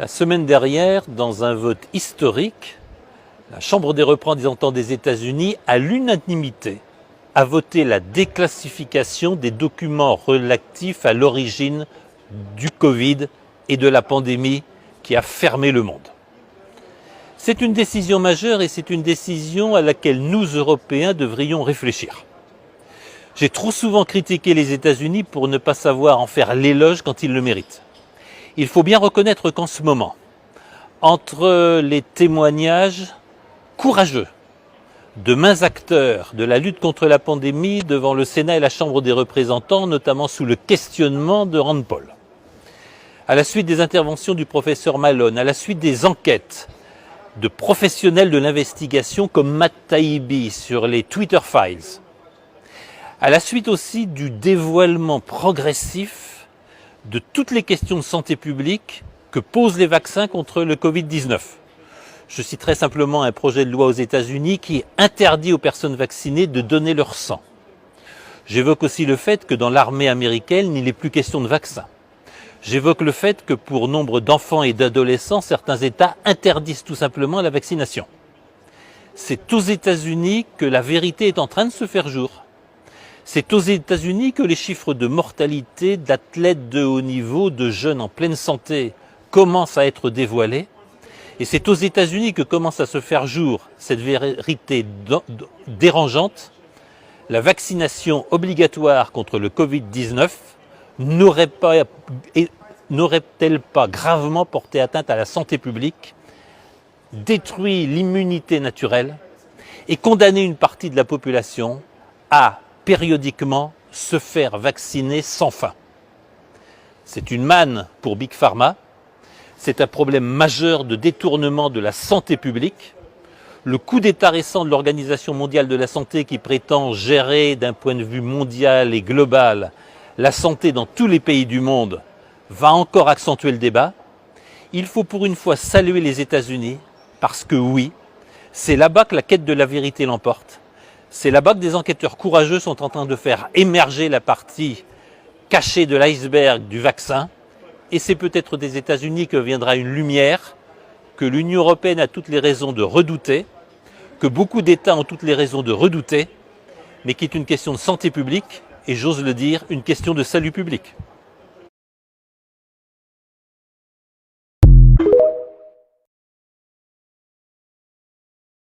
La semaine dernière, dans un vote historique, la Chambre des représentants des États-Unis, à l'unanimité, a voté la déclassification des documents relatifs à l'origine du Covid et de la pandémie qui a fermé le monde. C'est une décision majeure et c'est une décision à laquelle nous, Européens, devrions réfléchir. J'ai trop souvent critiqué les États-Unis pour ne pas savoir en faire l'éloge quand ils le méritent. Il faut bien reconnaître qu'en ce moment, entre les témoignages courageux de mains acteurs de la lutte contre la pandémie devant le Sénat et la Chambre des représentants, notamment sous le questionnement de Rand Paul, à la suite des interventions du professeur Malone, à la suite des enquêtes de professionnels de l'investigation comme Matt Taibbi sur les Twitter Files, à la suite aussi du dévoilement progressif de toutes les questions de santé publique que posent les vaccins contre le Covid-19. Je citerai simplement un projet de loi aux États-Unis qui interdit aux personnes vaccinées de donner leur sang. J'évoque aussi le fait que dans l'armée américaine, il n'est plus question de vaccins. J'évoque le fait que pour nombre d'enfants et d'adolescents, certains États interdisent tout simplement la vaccination. C'est aux États-Unis que la vérité est en train de se faire jour. C'est aux États-Unis que les chiffres de mortalité d'athlètes de haut niveau, de jeunes en pleine santé, commencent à être dévoilés. Et c'est aux États-Unis que commence à se faire jour cette vérité dérangeante. La vaccination obligatoire contre le Covid-19 n'aurait-elle pas gravement porté atteinte à la santé publique, détruit l'immunité naturelle et condamné une partie de la population à périodiquement se faire vacciner sans fin? C'est une manne pour Big Pharma, c'est un problème majeur de détournement de la santé publique. Le coup d'État récent de l'Organisation mondiale de la santé qui prétend gérer d'un point de vue mondial et global la santé dans tous les pays du monde va encore accentuer le débat. Il faut pour une fois saluer les États-Unis parce que oui, c'est là-bas que la quête de la vérité l'emporte. C'est là-bas que des enquêteurs courageux sont en train de faire émerger la partie cachée de l'iceberg du vaccin. Et c'est peut-être des États-Unis que viendra une lumière que l'Union européenne a toutes les raisons de redouter, que beaucoup d'États ont toutes les raisons de redouter, mais qui est une question de santé publique et, j'ose le dire, une question de salut public.